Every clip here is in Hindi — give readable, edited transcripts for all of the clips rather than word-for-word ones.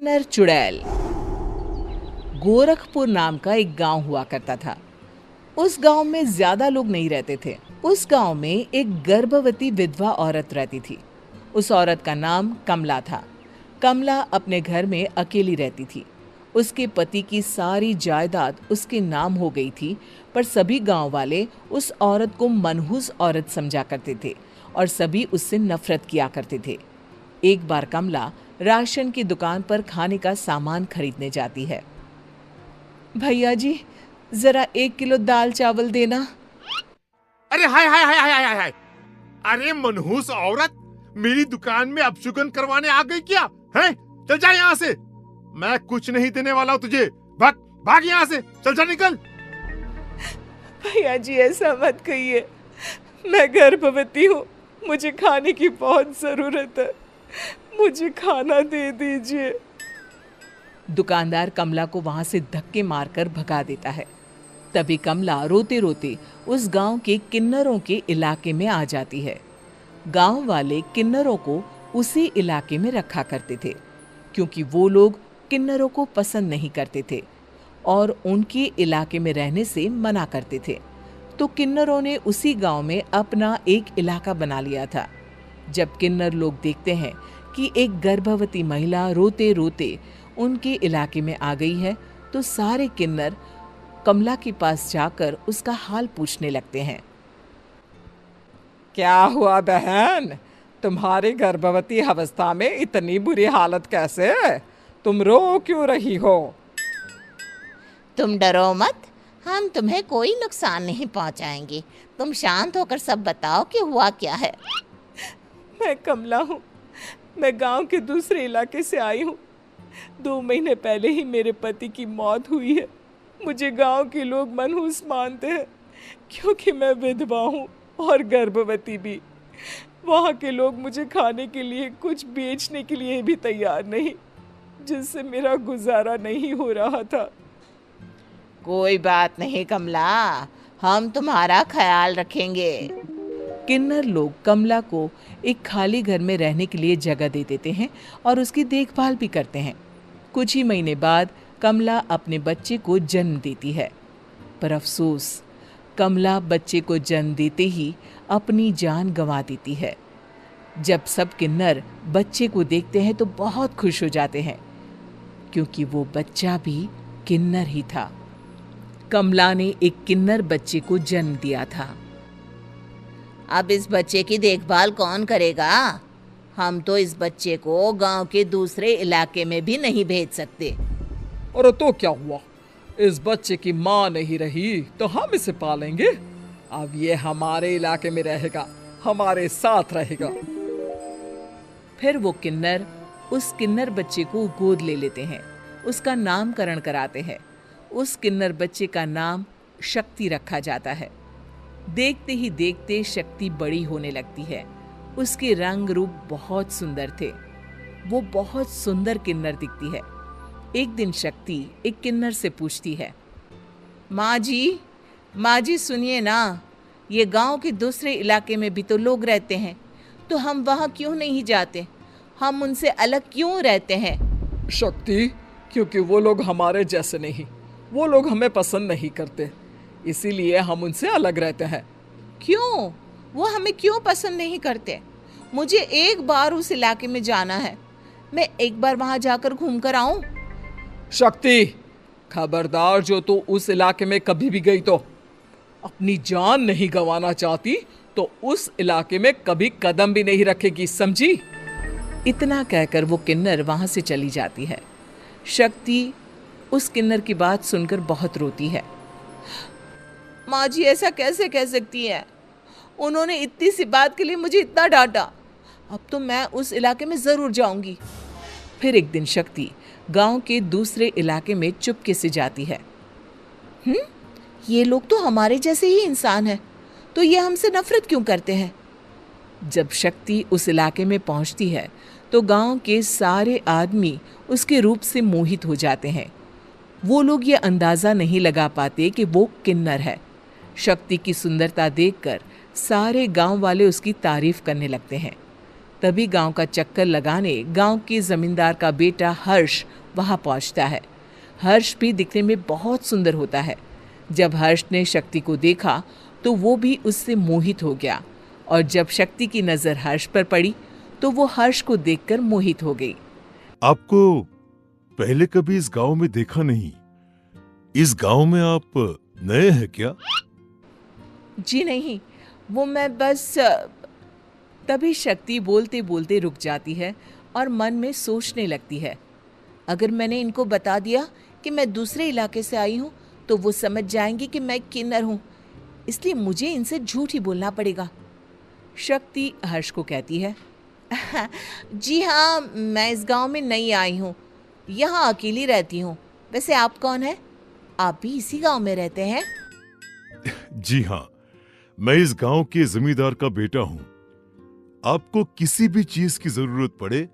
नर चुड़ैल। गोरखपुर नाम का एक गांव हुआ करता था। उस गांव में ज्यादा लोग नहीं रहते थे। उस गांव में एक गर्भवती विधवा औरत रहती थी। उस औरत का नाम कमला था। कमला अपने घर में अकेली रहती थी। उसके पति की सारी जायदाद उसके नाम हो गई थी, पर सभी गांव वाले उस औरत को मनहूस औरत समझा करते थे और सभी उससे नफरत किया करते थे। एक बार कमला राशन की दुकान पर खाने का सामान खरीदने जाती है। भैया जी, जरा 1 किलो दाल चावल देना। अरे हाय हाय हाय हाय हाय हाय। अरे मनहूस औरत, मेरी दुकान में अपशुगन करवाने आ गई क्या है? चल जा यहाँ से, मैं कुछ नहीं देने वाला हूँ तुझे। भाग भाग यहाँ से, चल जा, निकल। भैया जी, ऐसा मत कहिए, मैं गर्भवती हूँ, मुझे खाने की बहुत जरूरत है, मुझे खाना दे दीजिए। दुकानदार कमला को वहां से धक्के मारकर भगा देता है। तभी कमला रोते रोते उस गांव के किन्नरों के इलाके में आ जाती है। गांव वाले किन्नरों को उसी इलाके में रखा करते थे, क्योंकि वो लोग किन्नरों को पसंद नहीं करते थे और उनके इलाके में रहने से मना करते थे। तो किन्नरों ने उसी गांव में अपना एक इलाका बना लिया था। जब किन्नर लोग देखते हैं कि एक गर्भवती महिला रोते रोते उनके इलाके में आ गई है, तो सारे किन्नर कमला के पास जाकर उसका हाल पूछने लगते हैं। क्या हुआ बहन, तुम्हारी गर्भवती अवस्था में इतनी बुरी हालत कैसे है? तुम रो क्यों रही हो? तुम डरो मत, हम तुम्हें कोई नुकसान नहीं पहुंचाएंगे। तुम शांत होकर सब बताओ कि हुआ क्या है। मैं कमला हूँ, मैं गांव के दूसरे इलाके से आई हूँ। 2 महीने पहले ही मेरे पति की मौत हुई है। मुझे गांव के लोग मनहूस मानते हैं, क्योंकि मैं विधवा हूँ और गर्भवती भी। वहाँ के लोग मुझे खाने के लिए कुछ बेचने के लिए भी तैयार नहीं, जिससे मेरा गुजारा नहीं हो रहा था। कोई बात नहीं कमला, हम तुम्हारा ख्याल रखेंगे। किन्नर लोग कमला को एक खाली घर में रहने के लिए जगह दे देते हैं और उसकी देखभाल भी करते हैं। कुछ ही महीने बाद कमला अपने बच्चे को जन्म देती है, पर अफसोस, कमला बच्चे को जन्म देते ही अपनी जान गंवा देती है। जब सब किन्नर बच्चे को देखते हैं तो बहुत खुश हो जाते हैं, क्योंकि वो बच्चा भी किन्नर ही था। कमला ने एक किन्नर बच्चे को जन्म दिया था। अब इस बच्चे की देखभाल कौन करेगा? हम तो इस बच्चे को गांव के दूसरे इलाके में भी नहीं भेज सकते। अरे तो क्या हुआ, इस बच्चे की माँ नहीं रही तो हम इसे पालेंगे। अब ये हमारे इलाके में रहेगा, हमारे साथ रहेगा। फिर वो किन्नर उस किन्नर बच्चे को गोद ले लेते हैं, उसका नामकरण कराते हैं। उस किन्नर बच्चे का नाम शक्ति रखा जाता है। देखते ही देखते शक्ति बड़ी होने लगती है। उसके रंग रूप बहुत सुंदर थे। वो बहुत सुंदर किन्नर दिखती है। एक दिन शक्ति एक किन्नर से पूछती है, माँ जी सुनिए ना, ये गांव के दूसरे इलाके में भी तो लोग रहते हैं, तो हम वहाँ क्यों नहीं जाते? हम उनसे अलग क्यों रहते हैं? शक्ति, क्योंकि वो लोग हमारे जैसे नहीं, वो लोग हमें पसंद नहीं करते, इसीलिए हम उनसे अलग रहते हैं। क्यों? वो हमें क्यों पसंद नहीं करते? मुझे एक बार उस इलाके में जाना है, मैं एक बार वहां जाकर घूम कर आऊं। शक्ति, खबरदार, जो तू उस इलाके में कभी भी गई तो अपनी जान नहीं गंवाना चाहती तो उस इलाके में कभी कदम भी नहीं रखेगी, समझी? इतना कहकर वो किन्नर वहां से चली जाती है। शक्ति उस किन्नर की बात सुनकर बहुत रोती है। माँ जी, ऐसा कैसे कह सकती है? उन्होंने इतनी सी बात के लिए मुझे इतना डांटा। अब तो मैं उस इलाके में जरूर जाऊंगी। फिर एक दिन शक्ति गांव के दूसरे इलाके में चुपके से जाती है। ये लोग तो हमारे जैसे ही इंसान हैं, तो ये हमसे नफरत क्यों करते हैं? जब शक्ति उस इलाके में पहुंचती है तो गांव के सारे आदमी उसके रूप से मोहित हो जाते हैं। वो लोग ये अंदाजा नहीं लगा पाते कि वो किन्नर है। शक्ति की सुंदरता देखकर सारे गांव वाले उसकी तारीफ करने लगते हैं। तभी गांव का चक्कर लगाने गांव के जमींदार का बेटा हर्ष वहां पहुंचता है। हर्ष भी दिखने में बहुत सुंदर होता है। जब हर्ष ने शक्ति को देखा तो वो भी उससे मोहित हो गया, और जब शक्ति की नजर हर्ष पर पड़ी तो वो हर्ष को देखकर मोहित हो गई। आपको पहले कभी इस गांव में देखा नहीं। इस गांव में आप नए हैं क्या? जी नहीं, वो मैं बस तभी शक्ति बोलते बोलते रुक जाती है और मन में सोचने लगती है, अगर मैंने इनको बता दिया कि मैं दूसरे इलाके से आई हूँ तो वो समझ जाएंगे कि मैं किन्नर हूँ, इसलिए मुझे इनसे झूठ ही बोलना पड़ेगा। शक्ति हर्ष को कहती है, जी हाँ, मैं इस गांव में नई आई हूँ, यहाँ अकेली रहती हूँ। वैसे आप कौन है? आप भी इसी गांव में रहते हैं? जी हाँ, मैं इस गांव के जमींदार का बेटा हूँ। आपको किसी भी चीज की जरूरत पड़े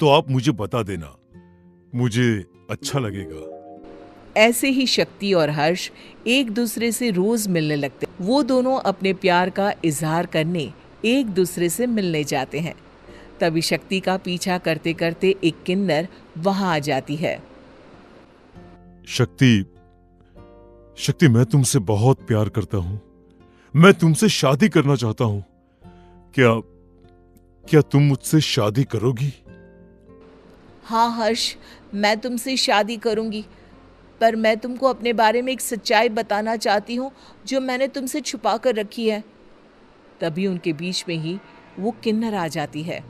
तो आप मुझे बता देना, मुझे अच्छा लगेगा। ऐसे ही शक्ति और हर्ष एक दूसरे से रोज मिलने लगते। वो दोनों अपने प्यार का इजहार करने एक दूसरे से मिलने जाते हैं। तभी शक्ति का पीछा करते करते एक किन्नर वहां आ जाती है। शक्ति, मैं तुमसे बहुत प्यार करता हूँ। मैं तुमसे शादी करना चाहता हूँ। क्या तुम मुझसे शादी करोगी? हाँ हर्ष, मैं तुमसे शादी करूंगी, पर मैं तुमको अपने बारे में एक सच्चाई बताना चाहती हूँ जो मैंने तुमसे छुपा कर रखी है। तभी उनके बीच में ही वो किन्नर आ जाती है।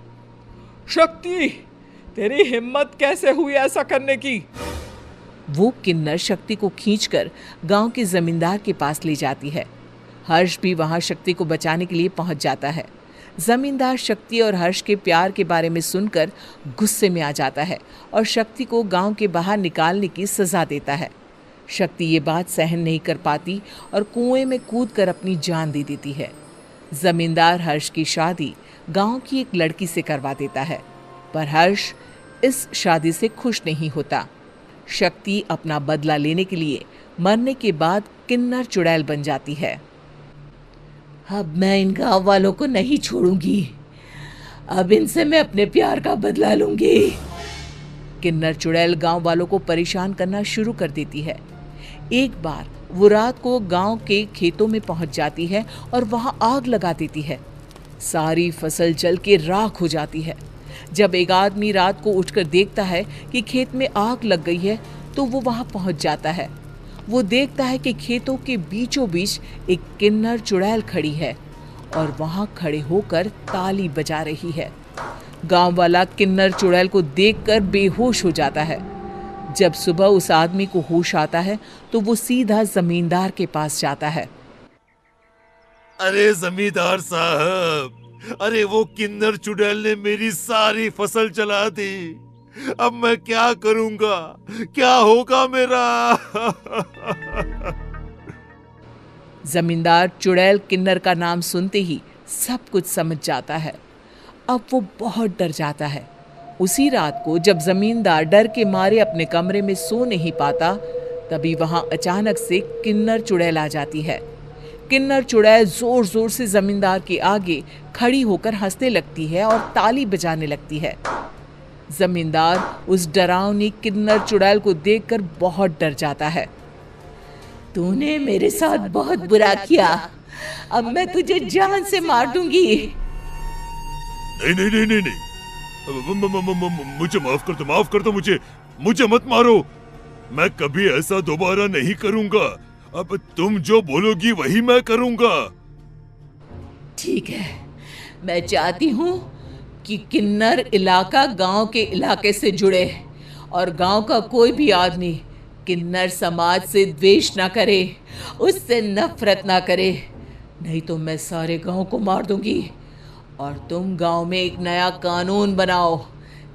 शक्ति, तेरी हिम्मत कैसे हुई ऐसा करने की? वो किन्नर शक्ति को खींचकर गांव के जमींदार के पास ले जाती है। हर्ष भी वहां शक्ति को बचाने के लिए पहुंच जाता है। जमींदार शक्ति और हर्ष के प्यार के बारे में सुनकर गुस्से में आ जाता है और शक्ति को गांव के बाहर निकालने की सजा देता है। शक्ति ये बात सहन नहीं कर पाती और कुएं में कूदकर अपनी जान दे देती है। जमींदार हर्ष की शादी गांव की एक लड़की से करवा देता है, पर हर्ष इस शादी से खुश नहीं होता। शक्ति अपना बदला लेने के लिए मरने के बाद किन्नर चुड़ैल बन जाती है। अब मैं इन गांव वालों को नहीं छोड़ूंगी, अब इनसे मैं अपने प्यार का बदला लूंगी। किन्नर चुड़ैल गांव वालों को परेशान करना शुरू कर देती है। एक बार वो रात को गांव के खेतों में पहुंच जाती है और वहां आग लगा देती है। सारी फसल जल के राख हो जाती है। जब एक आदमी रात को उठकर देखता है कि खेत में आग लग गई है तो वो वहां पहुंच जाता है। वो देखता है कि खेतों के बीचों बीच एक किन्नर चुड़ैल खड़ी है और वहां खड़े होकर ताली बजा रही है। गांव वाला किन्नर चुड़ैल को देखकर बेहोश हो जाता है। जब सुबह उस आदमी को होश आता है तो वो सीधा जमींदार के पास जाता है। अरे जमींदार साहब, अरे वो किन्नर चुड़ैल ने मेरी सारी फसल जला दी। अब मैं क्या करूंगा? क्या होगा मेरा? जमींदार चुड़ैल किन्नर का नाम सुनते ही सब कुछ समझ जाता है। अब वो बहुत डर जाता है। उसी रात को जब जमींदार डर के मारे अपने कमरे में सो नहीं पाता, तभी वहां अचानक से किन्नर चुड़ैल आ जाती है। किन्नर चुड़ैल जोर जोर से जमींदार के आगे खड़ी होकर हंसने लगती है और ताली बजाने लगती है। जमींदार उस डरावनी किन्नर चुड़ैल को देखकर बहुत डर जाता है। तूने मेरे साथ बहुत बुरा किया, अब मैं तुझे जान से मार दूंगी। नहीं नहीं नहीं नहीं, नहीं। मुझे माफ कर दो, मुझे मत मारो। मैं कभी ऐसा दोबारा नहीं करूंगा। अब तुम जो बोलोगी वही मैं करूंगा। ठीक है, मैं चाहती हूँ कि किन्नर इलाका गांव के इलाके से जुड़े और गांव का कोई भी आदमी किन्नर समाज से द्वेष ना करे, उससे नफरत ना करे, नहीं तो मैं सारे गांव को मार दूंगी। और तुम गांव में एक नया कानून बनाओ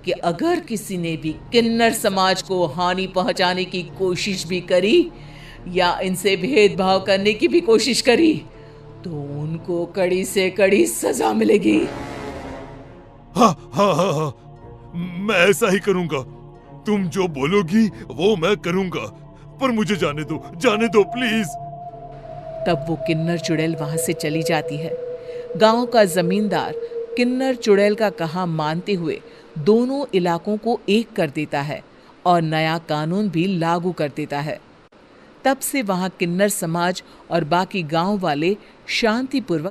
कि अगर किसी ने भी किन्नर समाज को हानि पहुंचाने की कोशिश भी करी या इनसे भेदभाव करने की भी कोशिश करी तो उनको कड़ी से कड़ी सजा मिलेगी। हाँ हाँ हाँ हाँ, मैं ऐसा ही करूंगा। तुम जो बोलोगी वो मैं करूंगा, पर मुझे जाने दो प्लीज। तब वो किन्नर चुड़ैल वहां से चली जाती है। गांव का जमींदार किन्नर चुड़ैल का कहा मानते हुए दोनों इलाकों को एक कर देता है और नया कानून भी लागू कर देता है। तब से वहां किन्नर समाज और बाकी गांव वाले शांतिपूर्वक